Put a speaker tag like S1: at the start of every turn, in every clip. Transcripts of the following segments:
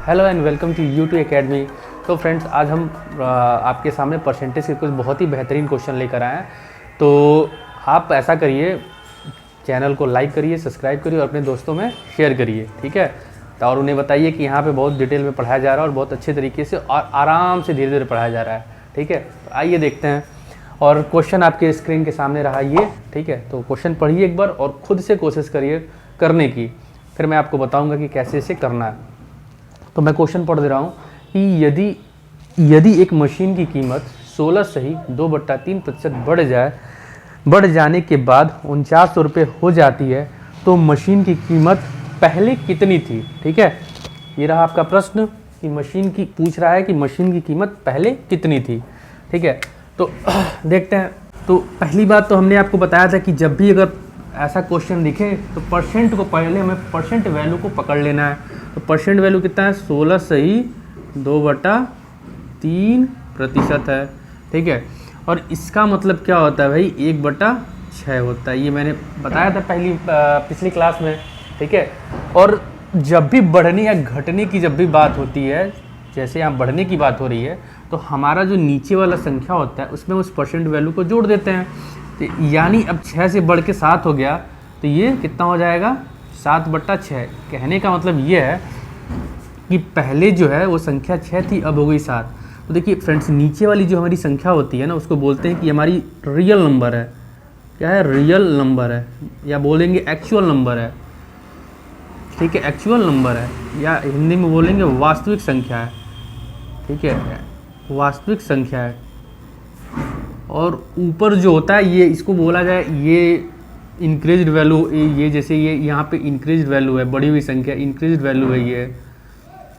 S1: Hello and welcome to YouTube academy. तो friends, आज हम आपके सामने परसेंटेज के कुछ बहुत ही बेहतरीन क्वेश्चन लेकर आए हैं। तो आप ऐसा करिए, चैनल को लाइक करिए, सब्सक्राइब करिए और अपने दोस्तों में शेयर करिए, ठीक है। तो और उन्हें बताइए कि यहाँ पे बहुत डिटेल में पढ़ाया जा रहा है और बहुत अच्छे तरीके से और आराम से धीरे धीरे पढ़ाया जा रहा है, ठीक है। तो आइए देखते हैं। और क्वेश्चन आपके स्क्रीन के सामने रहा ये, ठीक है। तो क्वेश्चन पढ़िए एक बार और ख़ुद से कोशिश करिए करने की, फिर मैं आपको बताऊँगा कि कैसे इसे करना है। तो मैं क्वेश्चन पढ़ दे रहा हूँ कि यदि एक मशीन की कीमत 16 सही 2/3% बढ़ जाने के बाद 4900 रुपये हो जाती है, तो मशीन की कीमत पहले कितनी थी, ठीक है। ये रहा आपका प्रश्न कि मशीन की पूछ रहा है कि मशीन की कीमत पहले कितनी थी, ठीक है। तो देखते हैं। तो पहली बात तो हमने आपको बताया था कि जब भी अगर ऐसा क्वेश्चन दिखे तो परसेंट को पहले हमें परसेंट वैल्यू को पकड़ लेना है। तो परसेंट वैल्यू कितना है? 16 सही 2/3% है, ठीक है। और इसका मतलब क्या होता है भाई? 1/6 होता है। ये मैंने बताया था पिछली क्लास में, ठीक है। और जब भी बढ़ने या घटने की जब भी बात होती है, जैसे यहाँ बढ़ने की बात हो रही है, तो हमारा जो नीचे वाला संख्या होता है उसमें उस परसेंट वैल्यू को जोड़ देते हैं। तो यानी अब 6 से बढ़ के 7 हो गया, तो ये कितना हो जाएगा? 7/6। कहने का मतलब ये है कि पहले जो है वो संख्या 6 थी, अब हो गई 7। तो देखिए फ्रेंड्स, नीचे वाली जो हमारी संख्या होती है ना, उसको बोलते हैं कि हमारी रियल नंबर है। क्या है? रियल नंबर है, या बोलेंगे एक्चुअल नंबर है, ठीक है। एक्चुअल नंबर है, या हिंदी में बोलेंगे वास्तविक संख्या है, ठीक है। वास्तविक संख्या है। और ऊपर जो होता है ये, इसको बोला जाए ये इंक्रीज्ड वैल्यू। ये जैसे ये यहाँ पे इंक्रीज्ड वैल्यू है, बढ़ी हुई संख्या, इंक्रीज्ड वैल्यू है ये,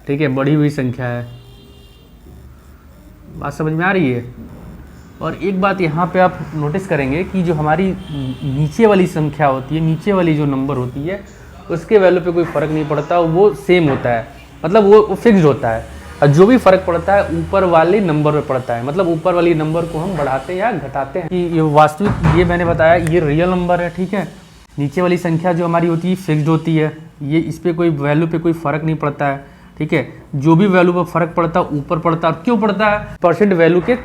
S1: ठीक है, बढ़ी हुई संख्या है। बात समझ में आ रही है? और एक बात यहाँ पे आप नोटिस करेंगे कि जो हमारी नीचे वाली संख्या होती है, नीचे वाली जो नंबर होती है, उसके वैल्यू पे कोई फ़र्क नहीं पड़ता, वो सेम होता है, मतलब वो फिक्स्ड होता है। और जो भी फ़र्क पड़ता है ऊपर वाले नंबर पे पड़ता है, मतलब ऊपर वाली नंबर को हम बढ़ाते हैं या घटाते हैं। कि ये वास्तविक, ये मैंने बताया, ये रियल नंबर है, ठीक है। नीचे वाली संख्या जो हमारी होती है फिक्स्ड होती है, ये इस पर कोई वैल्यू पे कोई फ़र्क नहीं पड़ता है, ठीक है। जो भी वैल्यू पर फ़र्क पड़ता है ऊपर पड़ता है। क्यों पड़ता है? परसेंट वैल्यू के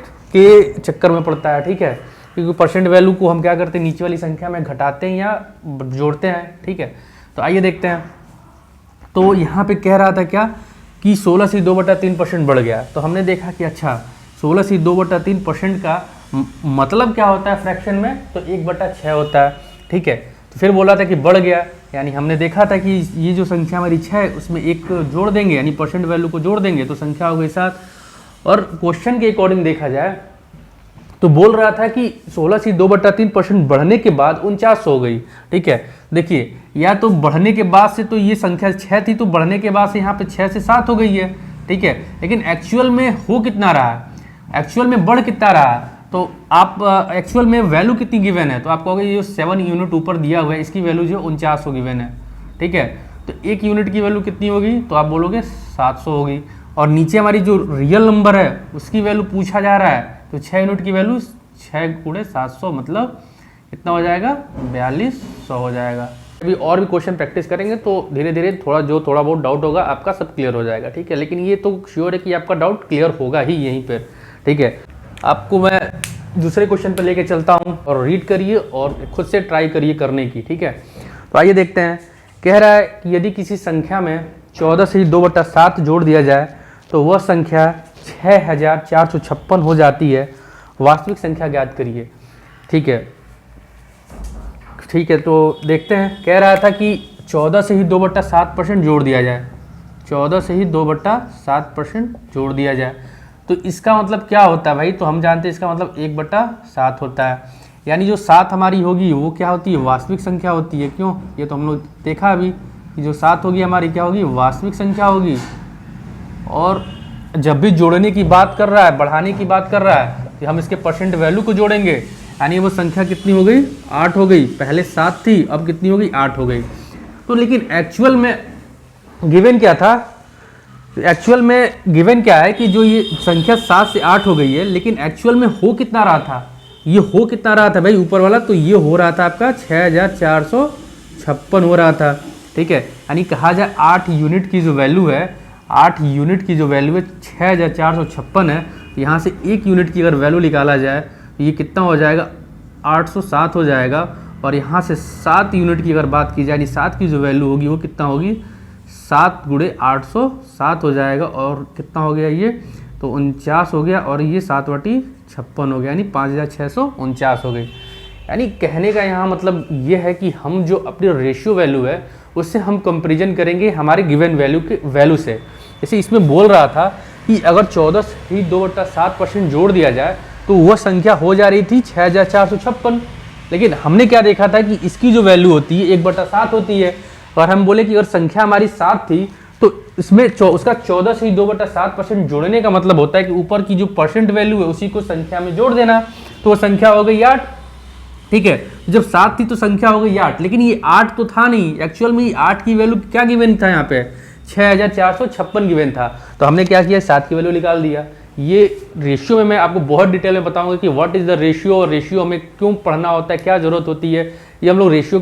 S1: चक्कर में पड़ता है, ठीक है। क्योंकि परसेंट वैल्यू को हम क्या करते हैं? नीचे वाली संख्या में घटाते हैं या जोड़ते हैं, ठीक है। तो आइए देखते हैं। तो यहाँ पे कह रहा था क्या कि 16 से 2/3% बढ़ गया। तो हमने देखा कि अच्छा 16 से 2/3% का मतलब क्या होता है फ्रैक्शन में? तो 1/6 होता है, ठीक है। तो फिर बोला था कि बढ़ गया, यानी हमने देखा था कि ये जो संख्या हमारी 6 है उसमें एक जोड़ देंगे, यानी परसेंट वैल्यू को जोड़ देंगे तो संख्या हो गई 7। और क्वेश्चन के अकॉर्डिंग देखा जाए तो बोल रहा था कि 16 से 2/3% बढ़ने के बाद 49 हो गई, ठीक है। देखिए, या तो बढ़ने के बाद से तो ये संख्या 6 थी, तो बढ़ने के बाद से यहाँ पे 6 से 7 हो गई है, ठीक है। लेकिन एक्चुअल में हो कितना रहा है? एक्चुअल में बढ़ कितना रहा है? तो आप एक्चुअल में वैल्यू कितनी गिवन है? तो आप कहोगे ये 7 यूनिट ऊपर दिया हुआ है, इसकी वैल्यू जो 49 गिवन है, ठीक है। तो 1 यूनिट की वैल्यू कितनी होगी? तो आप बोलोगे 700 होगी। और नीचे हमारी जो रियल नंबर है उसकी वैल्यू पूछा जा रहा है, तो 6 यूनिट की वैल्यू 6 × 700 मतलब कितना हो जाएगा? 4200 हो जाएगा। अभी और भी क्वेश्चन प्रैक्टिस करेंगे तो धीरे धीरे थोड़ा बहुत डाउट होगा आपका सब क्लियर हो जाएगा, ठीक है। लेकिन ये तो श्योर है कि आपका डाउट क्लियर होगा ही यहीं पर, ठीक है। आपको मैं दूसरे क्वेश्चन पर लेके चलता हूँ और रीड करिए और खुद से ट्राई करिए करने की, ठीक है। तो आइए देखते हैं। कह रहा है कि यदि किसी संख्या में 14 से 2/7 जोड़ दिया जाए तो वह संख्या 6456 हो जाती है। वास्तविक संख्या ज्ञात करिए, ठीक है। ठीक है, तो देखते हैं। कह रहा था कि 14 से ही 2/7% जोड़ दिया जाए, 14 से ही 2/7% जोड़ दिया जाए, तो इसका मतलब क्या होता है भाई? तो हम जानते हैं इसका मतलब 1/7 होता है। यानी जो 7 हमारी होगी वो क्या होती है? वास्तविक संख्या होती है। क्यों? ये तो हम लोग देखा अभी कि जो 7 होगी हमारी क्या होगी? वास्तविक संख्या होगी। और जब भी जोड़ने की बात कर रहा है, बढ़ाने की बात कर रहा है, तो हम इसके परसेंट वैल्यू को जोड़ेंगे, यानी वो संख्या कितनी हो गई? 8 हो गई। पहले 7 थी, अब कितनी हो गई? 8 हो गई। तो लेकिन एक्चुअल में गिवन क्या था? एक्चुअल में गिवन क्या है कि जो ये संख्या 7 से 8 हो गई है, लेकिन एक्चुअल में हो कितना रहा था? ये हो कितना रहा था भाई ऊपर वाला? तो ये हो रहा था आपका 6456 हो रहा था, ठीक है। यानी कहा जाए 8 यूनिट की जो वैल्यू है, 8 यूनिट की जो वैल्यू है 6456 है, यहाँ से 1 यूनिट की अगर वैल्यू निकाला जाए तो ये कितना हो जाएगा, 807 हो जाएगा। और यहाँ से 7 यूनिट की अगर बात की जाए, यानी 7 की जो वैल्यू होगी वो कितना होगी, 7 × 807 हो जाएगा। और कितना हो गया ये, तो 49 हो गया, और ये 7/56 हो गया, यानी 5649 हो गई। यानी कहने का यहाँ मतलब ये है कि हम जो अपनी रेशियो वैल्यू है उससे हम कंपैरिजन करेंगे हमारे गिवन वैल्यू के वैल्यू से। जैसे इसमें बोल रहा था कि अगर 14 से ही 2/7% जोड़ दिया जाए तो वह संख्या हो जा रही थी 6456। लेकिन हमने क्या देखा था कि इसकी जो वैल्यू होती है 1/7 होती है, और हम बोले कि अगर संख्या हमारी 7 थी तो इसमें उसका 14 से ही 2/7% जोड़ने का मतलब होता है कि ऊपर की जो परसेंट वैल्यू है उसी को संख्या में जोड़ देना, तो वो संख्या हो गई 8। ठीक है, जब 7 थी तो संख्या हो गई 8, लेकिन ये 8 तो था नहीं, एक्चुअल में 8 की वैल्यू क्या गिवन था, यहाँ पे 6456 गिवन था। तो हमने क्या किया, 7 की वैल्यू निकाल दिया। ये रेशियो में मैं आपको बहुत डिटेल में बताऊंगा कि व्हाट इज द रेशियो, और रेशियो हमें क्यों पढ़ना होता है, क्या जरूरत होती है, ये हम लोग रेशियो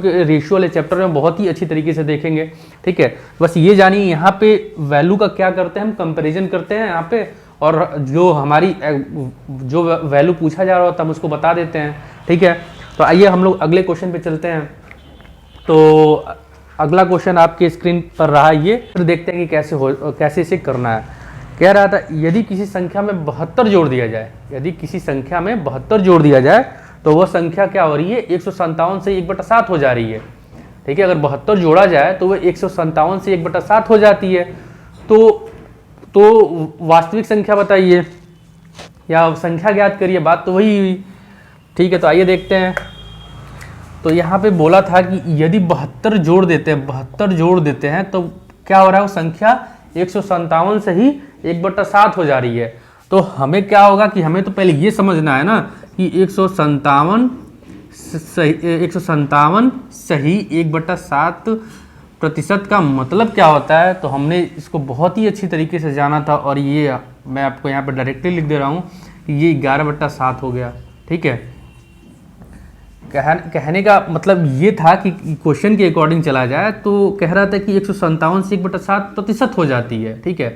S1: वाले चैप्टर में बहुत ही अच्छी तरीके से देखेंगे। ठीक है, बस ये जानिए यहाँ पे वैल्यू का क्या करते हैं, हम कंपेरिजन करते हैं यहाँ पे, और जो हमारी जो वैल्यू पूछा जा रहा होता है हम उसको बता देते हैं। ठीक है, तो आइए हम लोग अगले क्वेश्चन पे चलते हैं। तो अगला क्वेश्चन आपके स्क्रीन पर रहा ये, फिर देखते हैं कि कैसे इसे करना है। कह रहा था यदि किसी संख्या में 72 जोड़ दिया जाए, यदि किसी संख्या में 72 जोड़ दिया जाए तो वह संख्या क्या हो रही है, 157 से 1/7 हो जा रही है। ठीक है, अगर 72 जोड़ा जाए तो वह 157 से 1/7 हो जाती है। तो वास्तविक संख्या बताइए या संख्या ज्ञात करिए, बात तो वही हुई। ठीक है, तो आइए देखते हैं। तो यहाँ पे बोला था कि यदि 72 जोड़ देते हैं तो क्या हो रहा है, वो संख्या 157 से ही 1/7 हो जा रही है। तो हमें क्या होगा कि हमें तो पहले ये समझना है ना कि 157 सही 1/7% का मतलब क्या होता है। तो हमने इसको बहुत ही अच्छी तरीके से जाना था, और ये मैं आपको यहाँ पे डायरेक्टली लिख दे रहा हूँ कि ये 11/7 हो गया। ठीक है, कहने का मतलब ये था कि क्वेश्चन के अकॉर्डिंग चला जाए तो कह रहा था कि 157 से 1/7% हो जाती है। ठीक है,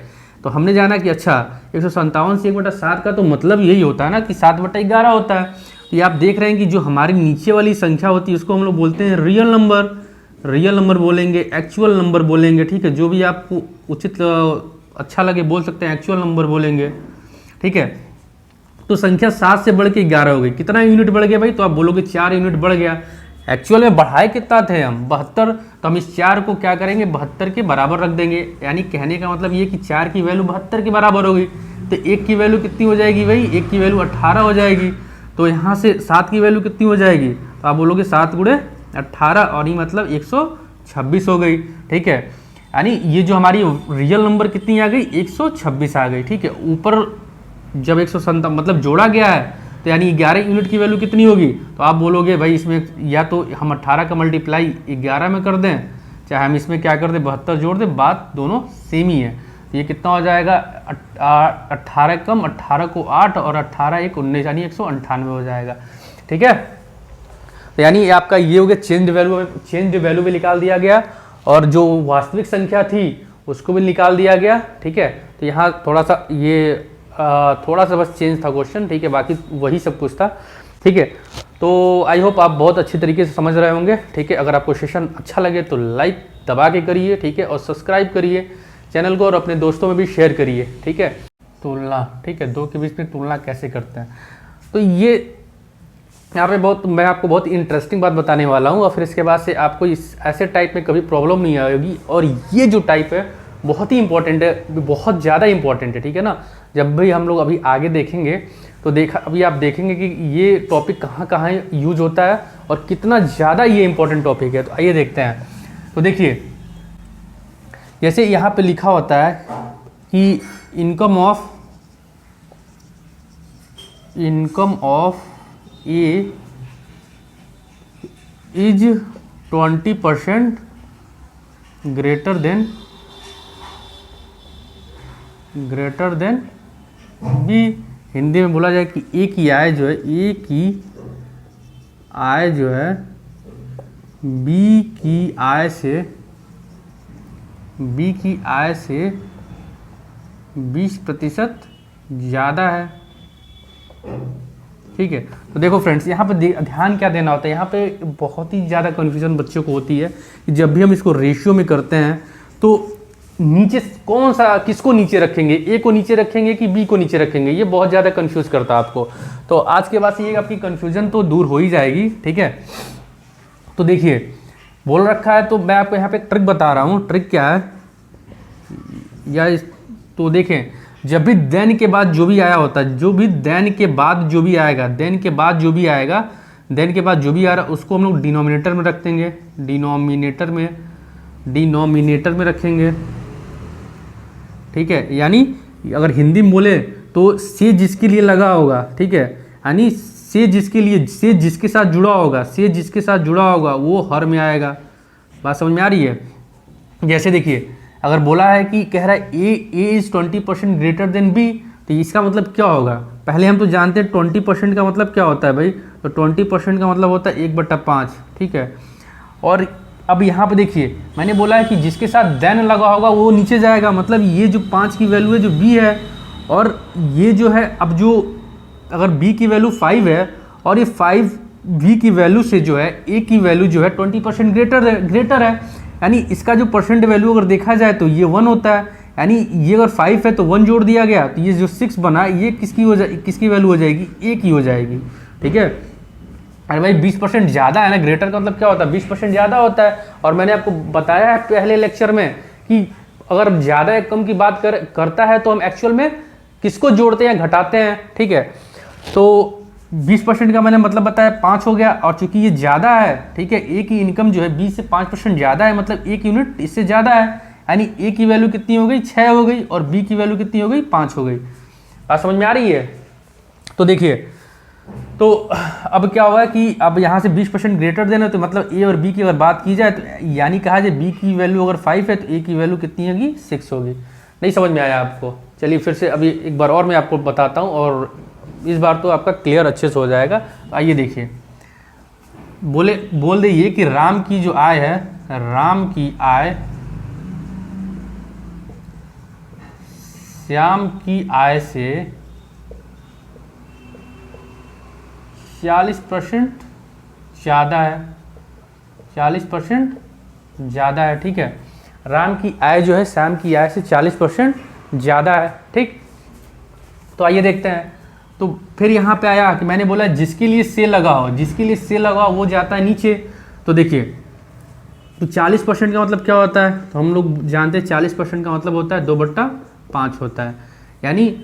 S1: तो हमने जाना कि अच्छा 157 से 1/7 का तो मतलब यही होता है ना कि 7/11 होता है। तो ये आप देख रहे हैं कि जो हमारी नीचे वाली संख्या होती है उसको हम लोग बोलते हैं रियल नंबर बोलेंगे, एक्चुअल नंबर बोलेंगे। ठीक है, जो भी आपको उचित अच्छा लगे बोल सकते हैं, एक्चुअल नंबर बोलेंगे। ठीक है, तो संख्या 7 से बढ़ के 11 हो गई। कितना यूनिट बढ़ गया भाई, तो आप बोलोगे 4 यूनिट बढ़ गया। एक्चुअल में बढ़ाए कितना थे हम, 72, तो हम इस 4 को क्या करेंगे, 72 के बराबर रख देंगे। यानी कहने का मतलब ये कि 4 की वैल्यू 72 के बराबर हो गई। तो 1 की वैल्यू कितनी हो जाएगी भाई, 1 की वैल्यू 18 हो जाएगी। तो यहाँ से 7 की वैल्यू कितनी हो जाएगी, तो आप बोलोगे 7 × 18, और ये मतलब 126 हो गई। ठीक है, यानी ये जो हमारी रियल नंबर कितनी आ गई, 126 आ गई। ठीक है, ऊपर जब 157 मतलब जोड़ा गया है तो यानी 11 यूनिट की वैल्यू कितनी होगी, तो आप बोलोगे भाई इसमें या तो हम 18 का मल्टीप्लाई 11 में कर दें, चाहे हम इसमें क्या कर दें 72 जोड़ दें, बात दोनों सेम ही है। तो ये कितना हो जाएगा, 18 कम 18 को 8 और 18 1 19, यानी 198 हो जाएगा। ठीक है, तो यानी आपका ये हो गया चेंज वैल्यू भी निकाल दिया गया, और जो वास्तविक संख्या थी उसको भी निकाल दिया गया। ठीक है, तो यहाँ थोड़ा सा बस चेंज था क्वेश्चन। ठीक है, बाकी वही सब कुछ था। ठीक है, तो आई होप आप बहुत अच्छी तरीके से समझ रहे होंगे। ठीक है, अगर आपको सेशन अच्छा लगे तो लाइक दबा के करिए। ठीक है, और सब्सक्राइब करिए चैनल को, और अपने दोस्तों में भी शेयर करिए। ठीक है, तुलना, ठीक है, दो के बीच में तुलना कैसे करते हैं, तो ये यहाँ पे मैं आपको बहुत इंटरेस्टिंग बात बताने वाला हूँ, और फिर इसके बाद से आपको इस ऐसे टाइप में कभी प्रॉब्लम नहीं आएगी। और ये जो टाइप है बहुत ही इंपॉर्टेंट है, बहुत ज़्यादा इंपॉर्टेंट है। ठीक है ना, जब भी हम लोग अभी आगे देखेंगे तो अभी आप देखेंगे कि ये टॉपिक कहाँ यूज होता है और कितना ज़्यादा ये इंपॉर्टेंट टॉपिक है। तो आइए देखते हैं। तो देखिए, जैसे यहाँ पे लिखा होता है कि income of A is 20% greater than B. हिंदी में बोला जाए कि ए की आय जो है बी की आय से 20% ज़्यादा है। ठीक है, तो देखो फ्रेंड्स, यहाँ पे ध्यान क्या देना होता है, यहाँ पे बहुत ही ज़्यादा कन्फ्यूजन बच्चों को होती है कि जब भी हम इसको रेशियो में करते हैं तो नीचे कौन सा, किसको नीचे रखेंगे, ए को नीचे रखेंगे कि बी को नीचे रखेंगे, ये बहुत ज़्यादा कंफ्यूज करता है आपको। तो आज के बाद से ये आपकी कन्फ्यूजन तो दूर हो ही जाएगी। ठीक है, तो देखिए बोल रखा है, तो मैं आपको यहाँ पे ट्रिक बता रहा हूँ। ट्रिक क्या है या तो देखें, जब भी देन के बाद जो भी आया होता है, जो भी देन के बाद जो भी आएगा, देन के बाद जो भी आएगा, देन के बाद जो भी आ रहा है उसको हम लोग डिनोमिनेटर में रख देंगे, डिनोमिनेटर में रखेंगे। ठीक है, यानी अगर हिंदी में बोले तो से जिसके लिए लगा होगा, ठीक है, यानी से जिसके लिए, से जिसके साथ जुड़ा होगा, से जिसके साथ जुड़ा होगा वो हर में आएगा। बात समझ में आ रही है? जैसे देखिए, अगर बोला है कि कह रहा है A is 20% greater than B, तो इसका मतलब क्या होगा? पहले हम तो जानते हैं 20% का मतलब क्या होता है भाई, तो 20% का मतलब होता है 1/5। ठीक है, और अब यहाँ पे देखिए मैंने बोला है कि जिसके साथ देन लगा होगा वो नीचे जाएगा, मतलब ये जो 5 की वैल्यू है जो बी है, और ये जो है, अब जो अगर बी की वैल्यू 5 है और ये 5 बी की वैल्यू से जो है ए की वैल्यू जो है 20% ग्रेटर है, यानी इसका जो परसेंट वैल्यू अगर देखा जाए तो ये 1 होता है, यानी ये अगर 5 है तो 1 जोड़ दिया गया, तो ये जो 6 बना ये किसकी वैल्यू हो जाएगी? ए की हो जाएगी। ठीक है, अरे भाई 20% ज़्यादा है ना, ग्रेटर का मतलब क्या होता है? 20% ज़्यादा होता है। और मैंने आपको बताया है पहले लेक्चर में कि अगर ज़्यादा या कम की बात करता है तो हम एक्चुअल में किसको जोड़ते हैं, घटाते हैं। ठीक है, तो 20% का मैंने मतलब बताया 5 हो गया, और चूंकि ये ज़्यादा है, ठीक है, ए की इनकम जो है 20 से 5% ज़्यादा है, मतलब 1 यूनिट इससे ज़्यादा है, यानी ए की वैल्यू कितनी हो गई? 6 हो गई, और बी की वैल्यू कितनी हो गई? 5 हो गई। बात समझ में आ रही है? तो देखिए, तो अब क्या हुआ कि अब यहाँ से 20% ग्रेटर देना, तो मतलब ए और बी की अगर बात की जाए तो यानी कहा जाए बी की वैल्यू अगर 5 है तो ए की वैल्यू कितनी होगी? 6 होगी। नहीं समझ में आया आपको? चलिए फिर से अभी एक बार और मैं आपको बताता हूँ, और इस बार तो आपका क्लियर अच्छे से हो जाएगा। आइए देखिए, बोल दे कि राम की जो आय है, राम की आय श्याम की आय से 40% ज़्यादा है, 40% ज़्यादा है। ठीक है, राम की आय जो है श्याम की आय से 40% ज़्यादा है। ठीक, तो आइए देखते हैं। तो फिर यहाँ पे आया कि मैंने बोला जिसके लिए से लगा हो, जिसके लिए से लगा हो वो जाता है नीचे। तो देखिए, तो 40% का मतलब क्या होता है? तो हम लोग जानते हैं 40% का मतलब होता है 2/5 होता है। यानी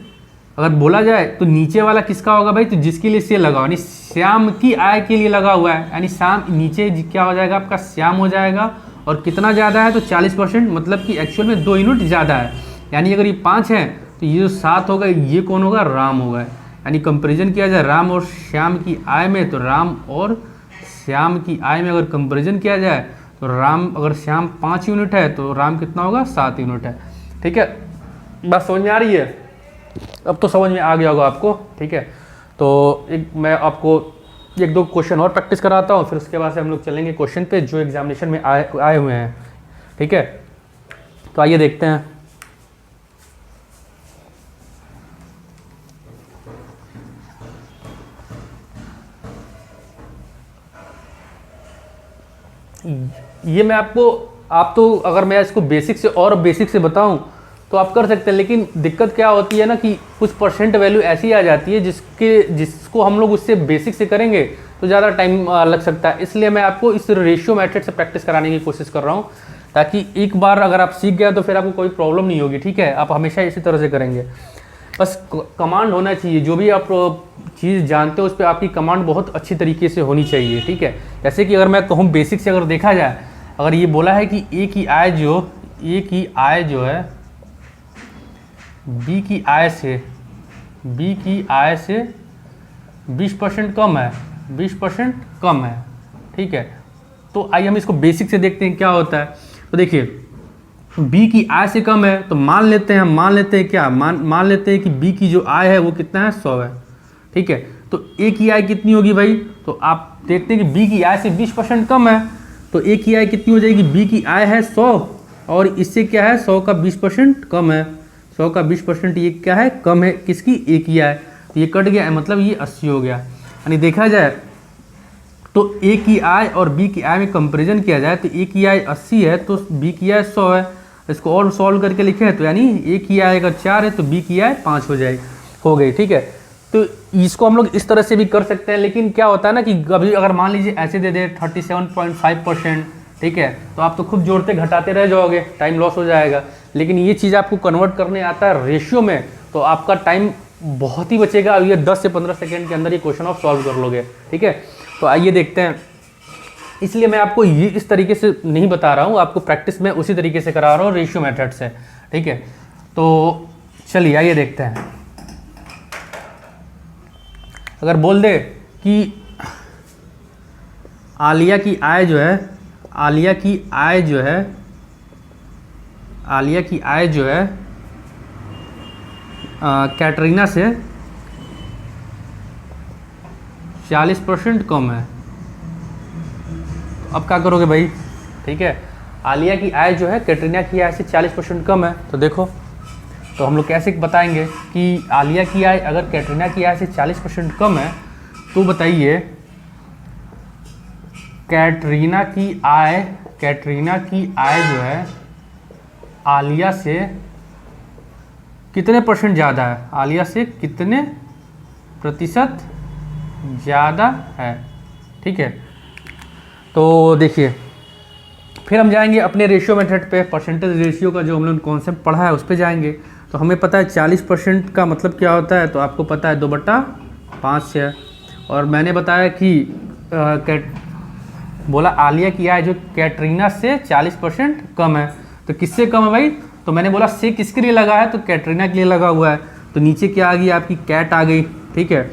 S1: अगर बोला जाए तो नीचे वाला किसका होगा भाई? तो जिसके लिए से लगा हो, यानी श्याम की आय के लिए लगा हुआ है, यानी श्याम नीचे क्या हो जाएगा? आपका श्याम हो जाएगा। और कितना ज़्यादा है? तो 40%, मतलब कि एक्चुअल में 2 यूनिट ज़्यादा है। यानी अगर ये 5 है तो ये जो 7 होगा ये कौन होगा? राम होगा। यानी कंपैरिजन किया जाए राम और श्याम की आय में, तो राम और श्याम की आय में अगर कंपैरिजन किया जाए तो राम, अगर श्याम 5 यूनिट है तो राम कितना होगा? 7 यूनिट है। ठीक है, बात समझ में आ रही है? अब तो समझ में आ गया होगा आपको। ठीक है, तो मैं आपको 1-2 क्वेश्चन और प्रैक्टिस कराता हूँ, फिर उसके बाद से हम लोग चलेंगे क्वेश्चन पे जो एग्जामिनेशन में आए हुए हैं। ठीक है, तो आइए देखते हैं। ये मैं आपको, आप तो अगर मैं इसको बेसिक से और बेसिक से बताऊं तो आप कर सकते हैं, लेकिन दिक्कत क्या होती है ना कि कुछ परसेंट वैल्यू ऐसी आ जाती है जिसको हम लोग उससे बेसिक से करेंगे तो ज़्यादा टाइम लग सकता है। इसलिए मैं आपको इस रेशियो मेथड से प्रैक्टिस कराने की कोशिश कर रहा हूँ, ताकि एक बार अगर आप सीख गए तो फिर आपको कोई प्रॉब्लम नहीं होगी। ठीक है, आप हमेशा इसी तरह से करेंगे। बस कमांड होना चाहिए, जो भी आप चीज़ जानते हो उस पर आपकी कमांड बहुत अच्छी तरीके से होनी चाहिए। ठीक है, जैसे कि अगर मैं कहूँ बेसिक से अगर देखा जाए, अगर ये बोला है कि ए की आय जो है बी की आय से 20% कम है, 20% कम है। ठीक है, तो आइए हम इसको बेसिक से देखते हैं क्या होता है। तो देखिए, बी की आय से कम है तो मान लेते हैं क्या, मान लेते हैं कि बी की जो आय है वो कितना है? 100 है। ठीक है, तो ए की आय कितनी होगी भाई? तो आप देखते हैं कि बी की आय से 20% कम है, तो ए की आय कितनी हो जाएगी? बी की आय है 100 और इससे क्या है? 100 का 20% कम है, 100 का 20% ये क्या है, कम है किसकी, ए की आय, तो ये कट गया, मतलब ये 80 हो गया। यानी देखा जाए तो ए की आय और बी की आय में कंपैरिजन किया जाए तो ए की आय 80 है तो बी की आय 100 है। इसको और सॉल्व करके लिखे हैं तो यानी ए की आय अगर 4 है तो बी की आय 5 हो गई, ठीक है। तो इसको हम लोग इस तरह से भी कर सकते हैं, लेकिन क्या होता है ना कि कभी अगर मान लीजिए ऐसे दे दे 37.5%, ठीक है, तो आप तो खुद जोड़ते घटाते रह जाओगे, टाइम लॉस हो जाएगा। लेकिन ये चीज़ आपको कन्वर्ट करने आता है रेशियो में, तो आपका टाइम बहुत ही बचेगा। ये 10 से 15 सेकेंड के अंदर ये क्वेश्चन आप सॉल्व कर लोगे, ठीक है। तो आइए देखते हैं, इसलिए मैं आपको ये इस तरीके से नहीं बता रहा हूँ, आपको प्रैक्टिस में उसी तरीके से करा रहा हूँ रेशियो मेथड से, ठीक है। तो चलिए आइए देखते हैं। अगर बोल दे कि आलिया की आय जो है कैटरीना से 40% कम है, अब क्या करोगे भाई, ठीक है। आलिया की आय जो है कैटरीना की आय से 40% कम है, तो देखो तो हम लोग कैसे बताएंगे कि आलिया की आय अगर कैटरीना की आय से 40% कम है तो बताइए कैटरीना की आय जो है आलिया से कितने परसेंट ज़्यादा है, आलिया से कितने प्रतिशत ज़्यादा है, ठीक है। तो देखिए फिर हम जाएंगे अपने रेशियो मेथड पे, परसेंटेज रेशियो का जो हम लोग कॉन्सेप्ट पढ़ा है उस पे जाएंगे। तो हमें पता है 40% का मतलब क्या होता है, तो आपको पता है 2/5 है। और मैंने बताया कि बोला आलिया की आय जो कैटरीना से 40% कम है, तो किससे कम है भाई, तो मैंने बोला से किसके लिए लगा है, तो कैटरीना के लिए लगा हुआ है। तो नीचे क्या आ गई आपकी, कैट आ गई, ठीक है।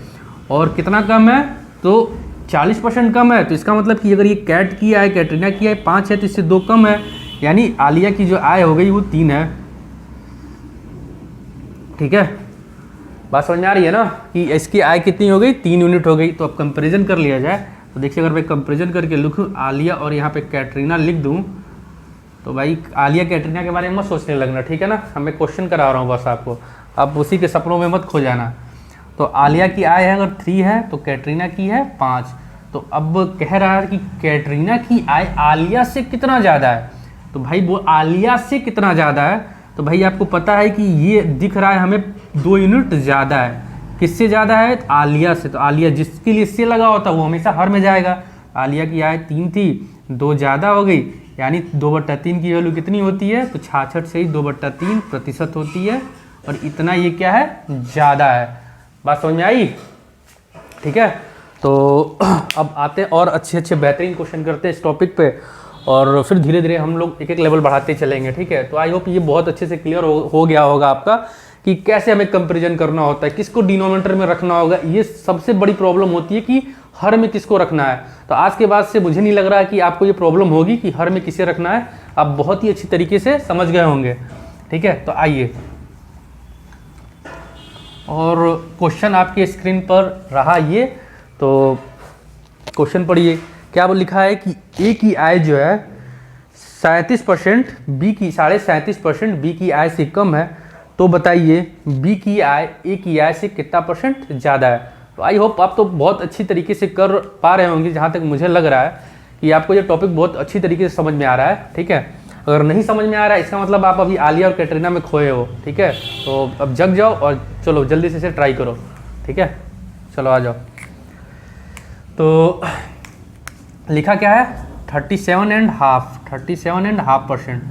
S1: और कितना कम है, तो 40% कम है, तो इसका मतलब कि अगर ये कैट की आय कैटरीना की आय 5 है तो इससे 2 कम है, यानी आलिया की जो आय हो गई वो 3 है, ठीक है। बात समझ में आ रही है ना कि इसकी आय कितनी हो गई, 3 यूनिट हो गई। तो अब कंपैरिजन कर लिया जाए, तो देखिए अगर मैं कंपैरिजन करके लिखूँ आलिया और यहाँ पे कैटरीना लिख दूँ, तो भाई आलिया कैटरीना के बारे में मत सोचने लगना, ठीक है ना, मैं क्वेश्चन करा रहा हूँ बस आपको, आप उसी के सपनों में मत खो जाना। तो आलिया की आय है अगर 3 है तो कैटरीना की है 5। तो अब कह रहा है कि कैटरीना की आय आलिया से कितना ज़्यादा है, तो भाई वो आलिया से कितना ज़्यादा है, तो भाई आपको पता है कि ये दिख रहा है हमें 2 यूनिट ज़्यादा है, किससे ज़्यादा है, आलिया से। तो आलिया जिसके लिए से लगा होता है वो हमेशा हर में जाएगा। आलिया की आय 3 थी, 2 ज़्यादा हो गई, यानी 2/3 की वैल्यू कितनी होती है, तो 66 से ही 2/3% होती है, और इतना ये क्या है, ज़्यादा है। बात समझ में आई, ठीक है। तो अब आते हैं और अच्छे बेहतरीन क्वेश्चन करते हैं इस टॉपिक पे, और फिर धीरे धीरे हम लोग एक एक लेवल बढ़ाते चलेंगे, ठीक है। तो आई होप ये बहुत अच्छे से क्लियर हो गया होगा आपका कि कैसे हमें कंपैरिजन करना होता है, किसको डिनोमिनेटर में रखना होगा। ये सबसे बड़ी प्रॉब्लम होती है कि हर में किसको रखना है। तो आज के बाद से मुझे नहीं लग रहा है कि आपको ये प्रॉब्लम होगी कि हर में किसे रखना है, आप बहुत ही अच्छी तरीके से समझ गए होंगे, ठीक है। तो आइए, और क्वेश्चन आपके स्क्रीन पर रहा ये, तो क्वेश्चन पढ़िए। क्या वो लिखा है कि ए की आय जो है 37%, बी की 37.5% बी की आय से कम है, तो बताइए बी की आय ए की आय से कितना परसेंट ज़्यादा है। तो आई होप आप तो बहुत अच्छी तरीके से कर पा रहे होंगे, जहाँ तक मुझे लग रहा है कि आपको ये टॉपिक बहुत अच्छी तरीके से समझ में आ रहा है, ठीक है। अगर नहीं समझ में आ रहा है इसका मतलब आप अभी आलिया और कैटरीना में खोए हो, ठीक है। तो अब जग जाओ और चलो जल्दी से इसे ट्राई करो, ठीक है। चलो आ जाओ। तो लिखा क्या है, 37.5%।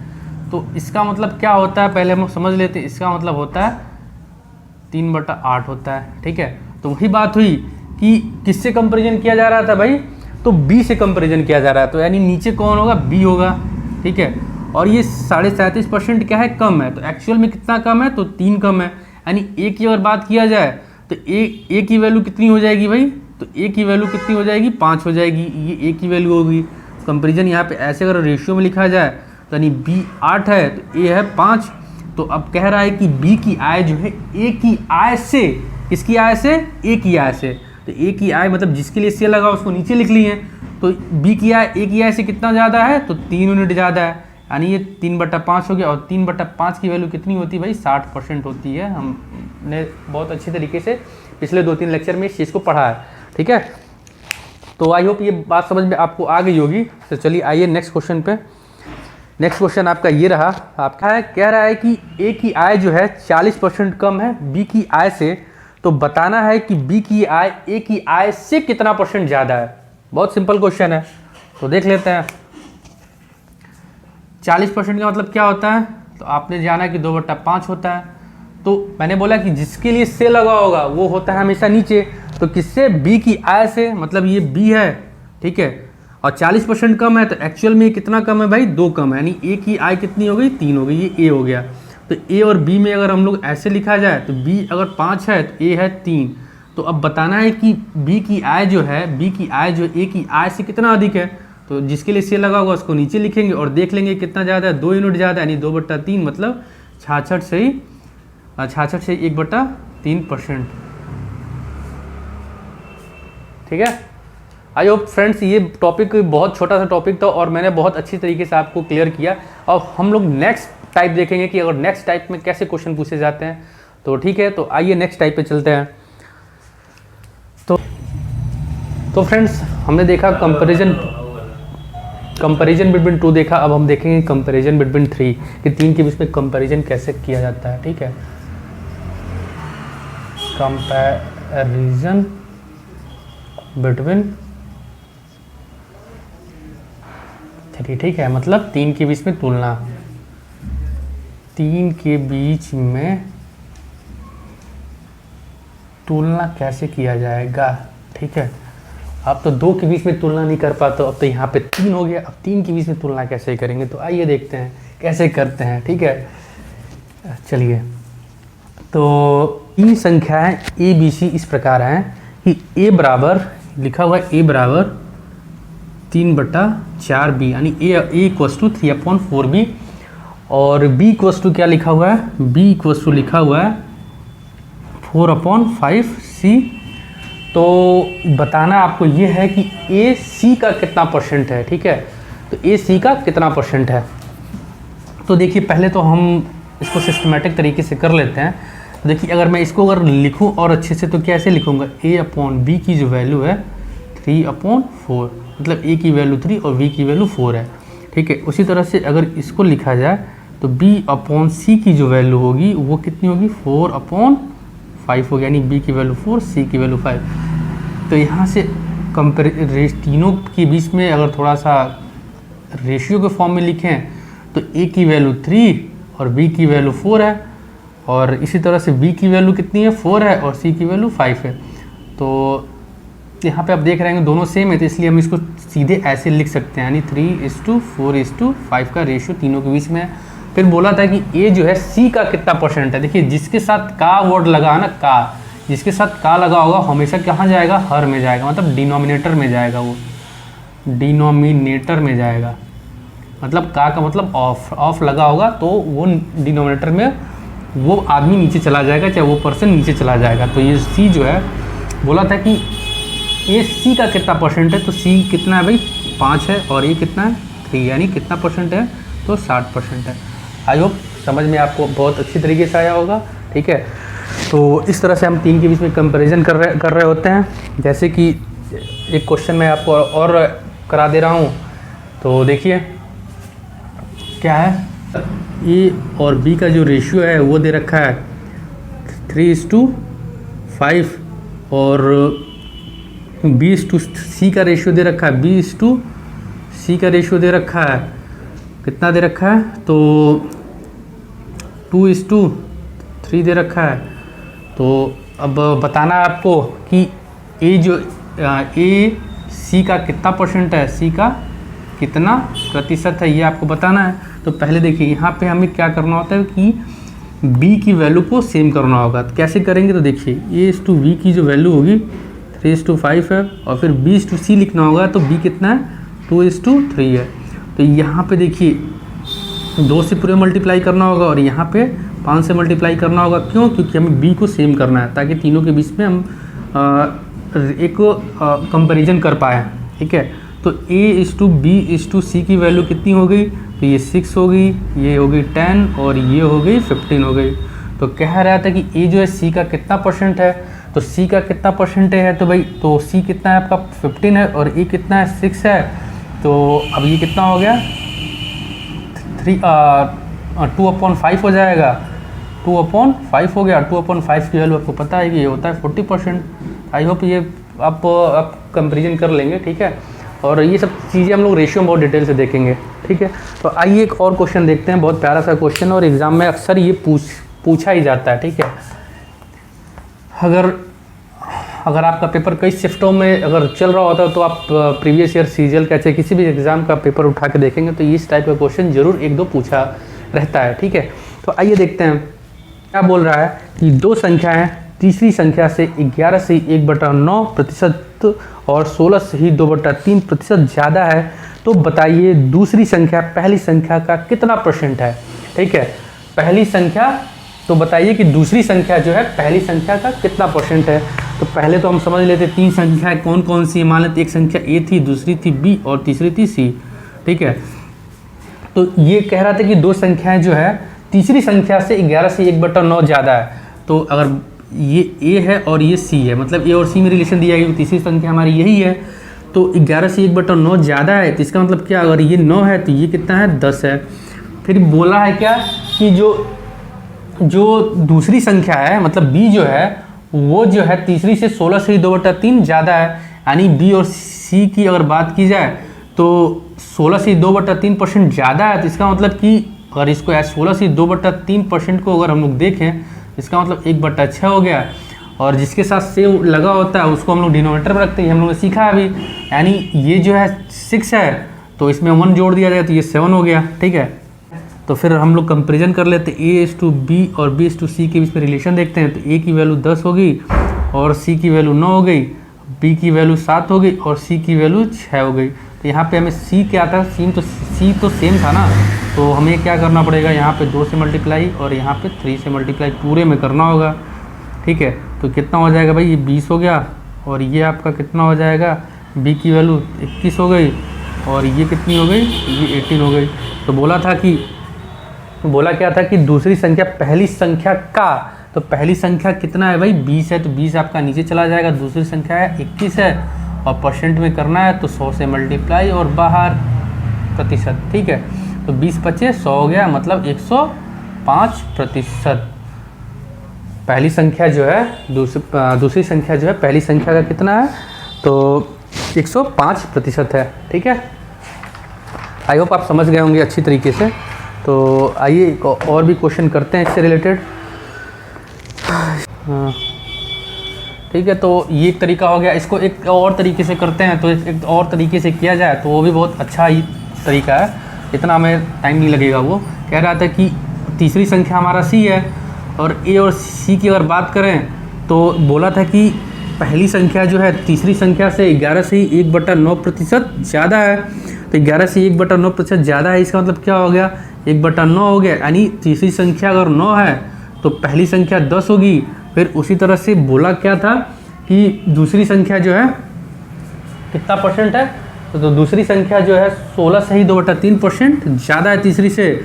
S1: तो इसका मतलब क्या होता है, पहले हम समझ लेते हैं। इसका मतलब होता है 3/8 होता है, ठीक है। तो वही बात हुई कि किससे कंपैरिजन किया जा रहा था भाई, तो बी से कंपैरिजन किया जा रहा है, तो यानी नीचे कौन होगा, बी होगा, ठीक है। और ये 37.5% क्या है, कम है, तो एक्चुअल में कितना कम है, तो 3 कम है। यानी ए की अगर बात किया जाए तो ए की वैल्यू कितनी हो जाएगी भाई, तो ए की वैल्यू कितनी हो जाएगी, 5 हो जाएगी, ये ए की वैल्यू होगी। कंपैरिजन यहाँ पे ऐसे अगर रेशियो में लिखा जाए तो यानी बी 8 है तो ए है 5। तो अब कह रहा है कि बी की आय जो है ए की आय से, किसकी आय से, ए की आय से। तो ए की आय मतलब जिसके लिए से लगा उसको नीचे लिख लिए, तो बी की आय ए की आय से कितना ज़्यादा है, तो 3 यूनिट ज़्यादा है। यानी ये 3/5 हो गया, और 3/5 की वैल्यू कितनी होती है भाई, 60% होती है। हमने बहुत अच्छी तरीके से पिछले 2-3 लेक्चर में इस चीज़ को पढ़ा है, ठीक है। तो आई होप ये बात समझ में आपको आ गई होगी। तो चलिए आइए नेक्स्ट क्वेश्चन पे। नेक्स्ट क्वेश्चन आपका ये रहा, आपका है कह रहा है कि ए की आय जो है 40% कम है बी की आय से, तो बताना है कि बी की आय ए की आय से कितना % ज़्यादा है। बहुत सिंपल क्वेश्चन है, तो देख लेते हैं। 40% का मतलब क्या होता है, तो आपने जाना कि 2/5 होता है। तो मैंने बोला कि जिसके लिए से लगा होगा वो होता है हमेशा नीचे, तो किससे, बी की आय से, मतलब ये बी है, ठीक है, और 40% कम है, तो एक्चुअल में कितना कम है भाई, 2 कम है, यानी ए की आय कितनी हो गई, 3 हो गई, ये ए हो गया। तो ए और बी में अगर हम लोग ऐसे लिखा जाए तो बी अगर 5 है तो ए है 3। तो अब बताना है कि बी की आय जो है, बी की आय जो ए की आय से कितना अधिक है, तो जिसके लिए से लगा होगा उसको नीचे लिखेंगे और देख लेंगे कितना ज़्यादा है, 2 यूनिट ज़्यादा, यानी 2/3, मतलब 66 से 1/3%, ठीक है। आई होप फ्रेंड्स ये टॉपिक बहुत छोटा सा टॉपिक था और मैंने बहुत अच्छी तरीके से आपको क्लियर किया। और हम लोग नेक्स्ट टाइप देखेंगे कि अगर नेक्स्ट टाइप में कैसे क्वेश्चन पूछे जाते हैं, तो ठीक है। तो आइए नेक्स्ट टाइप पे चलते हैं। तो फ्रेंड्स हमने देखा कंपैरिजन बिटवीन 2 देखा। अब हम देखेंगे कंपैरिजन बिटवीन 3 कि 3 के बीच में कंपैरिजन कैसे किया जाता है, ठीक है। कंपैरिजन बिटवीन 3, ठीक है, मतलब 3 के बीच में तुलना, 3 के बीच में तुलना कैसे किया जाएगा, ठीक है। अब तो 2 के बीच में तुलना नहीं कर पाते, अब तो यहाँ पे 3 हो गया, अब 3 के बीच में तुलना कैसे करेंगे, तो आइए देखते हैं कैसे करते हैं, ठीक है। चलिए, तो 3 संख्याएं ए बी सी इस प्रकार हैं कि ए बराबर लिखा हुआ है, ए बराबर 3/4 बी, यानी ए इक्वस टू 3/4 बी, और बी इक्वस टू क्या लिखा हुआ है, बी इक्वस टू लिखा हुआ है 4/5 सी। तो बताना आपको ये है कि ए सी का कितना % है, ठीक है। तो ए सी का कितना % है, तो देखिए पहले तो हम इसको सिस्टमेटिक तरीके से कर लेते हैं। तो देखिए अगर मैं इसको अगर लिखूं और अच्छे से, तो कैसे लिखूंगा, a/b की जो वैल्यू है 3/4, मतलब a की वैल्यू 3 और b की वैल्यू 4 है, ठीक है। उसी तरह से अगर इसको लिखा जाए तो b/c की जो वैल्यू होगी वो कितनी होगी, 4/5 होगी, यानी b की वैल्यू 4, c की वैल्यू 5। तो यहाँ से तीनों के बीच में अगर थोड़ा सा रेशियो के फॉर्म में लिखें तो a की वैल्यू 3 और b की वैल्यू 4 है, और इसी तरह से b की वैल्यू कितनी है, 4 है, और c की वैल्यू 5 है। तो यहाँ पे आप देख रहे हैं दोनों सेम है, तो इसलिए हम इसको सीधे ऐसे लिख सकते हैं, यानी 3:4:5 का रेशियो तीनों के बीच में है। फिर बोला था कि a जो है c का कितना % है। देखिए जिसके साथ का वर्ड लगा ना, का, जिसके साथ का लगा होगा हमेशा कहाँ जाएगा, हर में जाएगा, मतलब डिनोमिनेटर में जाएगा, वो डिनोमिनेटर में जाएगा, मतलब का मतलब ऑफ लगा होगा तो वो डिनोमिनेटर में वो आदमी नीचे चला जाएगा, चाहे वो पर्सन नीचे चला जाएगा। तो ये सी जो है, बोला था कि ये सी का कितना % है, तो सी कितना है भाई, 5 है, और ये कितना है, 3, यानी कितना % है, तो 60% है। आई होप समझ में आपको बहुत अच्छी तरीके से आया होगा, ठीक है। तो इस तरह से हम 3 के बीच में कंपैरिजन कर रहे होते हैं। जैसे कि एक क्वेश्चन मैं आपको और करा दे रहा हूँ, तो देखिए क्या है, ए और बी का जो रेशियो है वो दे रखा है 3:5, और B/C का रेशियो दे रखा है, B/C का रेशियो दे रखा है, कितना दे रखा है, तो 2:3 दे रखा है। तो अब बताना आपको कि C का कितना % है, C का कितना प्रतिशत है, ये आपको बताना है। तो पहले देखिए यहाँ पे हमें क्या करना होता है कि B की वैल्यू को सेम करना होगा। तो कैसे करेंगे, तो देखिए A/B की जो वैल्यू होगी 3:5 है, और फिर B/C लिखना होगा, तो B कितना है, 2:3 है। तो यहाँ पे देखिए 2 से पूरे मल्टीप्लाई करना होगा, और यहाँ पे 5 से मल्टीप्लाई करना होगा। क्यों, क्योंकि हमें B को सेम करना है, ताकि तीनों के बीच में हम एक कंपैरिजन कर पाए, ठीक है। तो A/B/C की वैल्यू कितनी हो गई, तो ये 6 हो गई, ये हो गई 10 और ये हो गई 15 हो गई। तो कह रहा था कि ये जो है सी का कितना परसेंट है, तो सी का कितना परसेंट है, तो भाई तो सी कितना है आपका 15 है और ये कितना है 6 है। तो अब ये कितना हो गया 2/5 हो जाएगा, 2/5 हो गया। 2/5 की वैल्यू आपको पता है कि ये होता है 40%। आई होप ये आप कंपेरिजन कर लेंगे, ठीक है। और ये सब चीज़ें हम लोग रेशियो में बहुत डिटेल से देखेंगे, ठीक है। तो आइए एक और क्वेश्चन देखते हैं, बहुत प्यारा सा क्वेश्चन और एग्जाम में अक्सर ये पूछा ही जाता है, ठीक है। अगर आपका पेपर कई शिफ्टों में अगर चल रहा होता है तो आप प्रीवियस ईयर सीजीएल का चाहे किसी भी एग्ज़ाम का पेपर उठा के देखेंगे तो इस टाइप का क्वेश्चन जरूर एक दो पूछा रहता है, ठीक है। तो आइए देखते हैं क्या बोल रहा है कि दो संख्याएं तीसरी संख्या से 11 से 1/9% और 16 से ही 2/3% ज़्यादा है, तो बताइए दूसरी संख्या पहली संख्या का कितना परसेंट है, ठीक है। पहली संख्या, तो बताइए कि दूसरी संख्या जो है पहली संख्या का कितना परसेंट है। तो पहले तो हम समझ लेते तीन संख्याएं कौन कौन सी, मान लेते एक संख्या ए थी, दूसरी थी बी और तीसरी थी सी, ठीक है। तो ये कह रहा था कि दो संख्याएं जो है तीसरी संख्या से 11 से 1/9 ज़्यादा है। तो अगर ये ए है और ये सी है, मतलब ए और सी में रिलेशन दिया गया, तीसरी संख्या हमारी यही है, तो 11 से 1/9 ज़्यादा है, तो इसका मतलब क्या, अगर ये 9 है तो ये कितना है 10 है। फिर बोला है क्या कि जो दूसरी संख्या है मतलब बी जो है वो जो है तीसरी से 16 से ही 2/3 ज़्यादा है, यानी बी और सी की अगर बात की जाए तो 16 से 2/3% ज़्यादा है। तो इसका मतलब कि अगर इसको 16 से 2/3% को अगर हम लोग देखें, इसका मतलब 1/6 हो गया। और जिसके साथ सेव लगा होता है उसको हम लोग डिनोमिनेटर में रखते हैं, हम लोगों ने सीखा अभी। यानी ये जो है 6 है तो इसमें 1 जोड़ दिया जाए तो ये 7 हो गया, ठीक है। तो फिर हम लोग कंपेरिजन कर लेते हैं, A/B और B/C के बीच में रिलेशन देखते हैं। तो A की वैल्यू 10 हो गई और C की वैल्यू 9 हो गई, B की वैल्यू 7 हो गई और C की वैल्यू 6 हो गई। तो यहाँ पे हमें C क्या था, C तो सेम था ना, तो हमें क्या करना पड़ेगा, यहाँ पे 2 से मल्टीप्लाई और यहाँ पे 3 से मल्टीप्लाई पूरे में करना होगा, ठीक है। तो कितना हो जाएगा भाई, ये 20 हो गया और ये आपका कितना हो जाएगा, B की वैल्यू 21 हो गई और ये कितनी हो गई, ये 18 हो गई। तो बोला क्या था कि दूसरी संख्या पहली संख्या का, तो पहली संख्या कितना है भाई 20 है, तो 20 आपका नीचे चला जाएगा, दूसरी संख्या है 21 है और परसेंट में करना है तो 100 से मल्टीप्लाई और बाहर प्रतिशत, ठीक है। तो 20 × 100 हो गया, मतलब 105%। पहली संख्या जो है दूसरी संख्या जो है पहली संख्या का कितना है, तो 105% है, ठीक है। आई होप आप समझ गए होंगे अच्छी तरीके से। तो आइए और भी क्वेश्चन करते हैं इससे रिलेटेड। हाँ ठीक है, तो ये एक तरीका हो गया। इसको एक और तरीके से करते हैं, तो एक और तरीके से किया जाए तो वो भी बहुत अच्छा ही तरीका है, इतना हमें टाइम नहीं लगेगा। वो कह रहा था कि तीसरी संख्या हमारा सी है और ए और सी की अगर बात करें तो बोला था कि पहली संख्या जो है तीसरी संख्या से 11 से 1/9% ज़्यादा है। तो 11 से 1/9% ज़्यादा है, इसका मतलब क्या हो गया, 1/9 हो गया। यानी तीसरी संख्या अगर 9 है तो पहली संख्या 10 होगी। फिर उसी तरह से बोला क्या था कि दूसरी संख्या जो है कितना परसेंट है, तो दूसरी संख्या जो है 16 से ही 2/3% ज़्यादा है तीसरी से।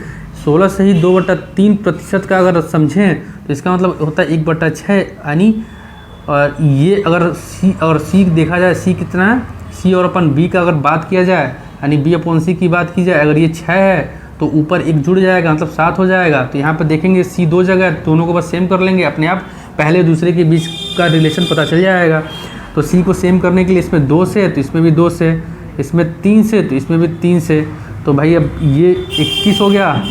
S1: 16 से ही 2/3% का अगर समझें तो इसका मतलब होता है 1/6। यानी और ये अगर सी देखा जाए, सी कितना है, सी और अपन बी का अगर बात किया जाए, यानी B/C की बात की जाए, अगर ये 6 है तो ऊपर एक जुड़ जाएगा, मतलब 7 हो जाएगा। तो यहाँ पर देखेंगे सी 2 जगह, दोनों को बस सेम कर लेंगे, अपने आप पहले दूसरे के बीच का रिलेशन पता चल जाएगा। तो सी को सेम करने के लिए इसमें 2 से तो इसमें भी 2 से, इसमें 3 से तो इसमें भी 3 से। तो भाई अब ये 21 हो गया,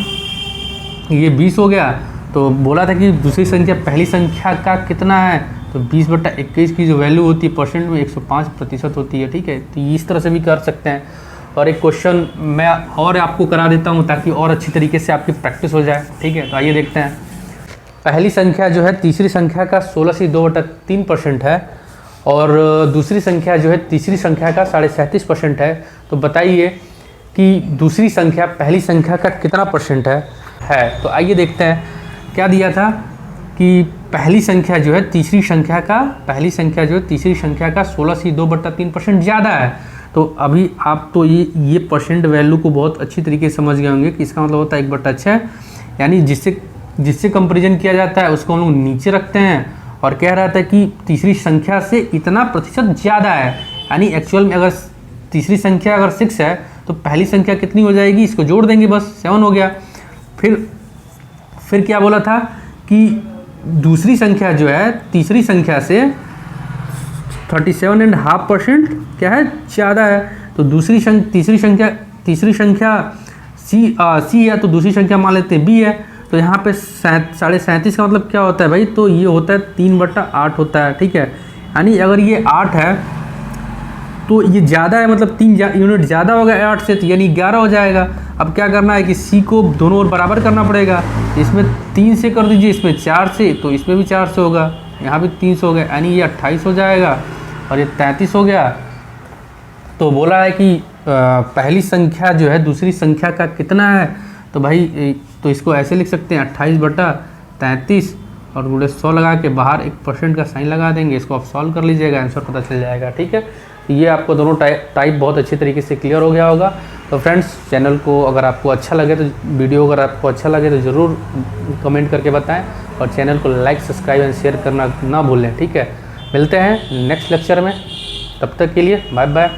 S1: ये 20 हो गया। तो बोला था कि दूसरी संख्या पहली संख्या का कितना है, तो 20/21 की जो वैल्यू होती है परसेंट में 105% होती है, ठीक है। तो इस तरह से भी कर सकते हैं। और एक क्वेश्चन मैं और आपको करा देता हूं ताकि और अच्छी तरीके से आपकी प्रैक्टिस हो जाए, ठीक है। तो आइए देखते हैं। पहली संख्या जो है तीसरी संख्या का 16 से 2/3% है और दूसरी संख्या जो है तीसरी संख्या का 37.5% है। तो बताइए कि दूसरी संख्या पहली संख्या का कितना परसेंट है। तो आइए देखते हैं क्या दिया था कि पहली संख्या जो है तीसरी संख्या का 16 से 2/3% ज़्यादा है। तो अभी आप तो ये परसेंट वैल्यू को बहुत अच्छी तरीके से समझ गए होंगे कि इसका मतलब होता है 1/6, यानी जिससे कंपेरिजन किया जाता है उसको हम लोग नीचे रखते हैं और कह रहा था कि तीसरी संख्या से इतना प्रतिशत ज़्यादा है, यानी एक्चुअल में अगर तीसरी संख्या अगर 6 है तो पहली संख्या कितनी हो जाएगी, इसको जोड़ देंगे बस 7 हो गया। फिर क्या बोला था कि दूसरी संख्या जो है तीसरी संख्या से 37.5% क्या है, ज़्यादा है। तो तीसरी संख्या सी है, तो दूसरी संख्या मान लेते हैं बी है। तो यहाँ पे 37.5 का मतलब क्या होता है भाई, तो ये होता है 3/8 होता है, ठीक है। यानी अगर ये 8 है तो ये ज़्यादा है, मतलब 3 यूनिट ज़्यादा होगा 8 से, तो यानी 11 हो जाएगा। अब क्या करना है कि सी को दोनों ओर बराबर करना पड़ेगा, इसमें 3 से कर दीजिए, इसमें 4 से, तो इसमें भी 4 से होगा, यहाँ भी 3 से हो गया, यानी ये 28 हो जाएगा और ये 33 हो गया। तो बोला है कि पहली संख्या जो है दूसरी संख्या का कितना है, तो भाई तो इसको ऐसे लिख सकते हैं 28/33 और गुणे 100 लगा के बाहर 1% का साइन लगा देंगे। इसको आप सॉल्व कर लीजिएगा, आंसर पता चल जाएगा, ठीक है। तो ये आपको दोनों टाइप बहुत अच्छे तरीके से क्लियर हो गया होगा। तो फ्रेंड्स, चैनल को अगर आपको अच्छा लगे तो वीडियो अगर आपको अच्छा लगे तो ज़रूर कमेंट करके बताएं और चैनल को लाइक, सब्सक्राइब एंड शेयर करना ना भूलें, ठीक है। मिलते हैं नेक्स्ट लेक्चर में, तब तक के लिए बाय बाय।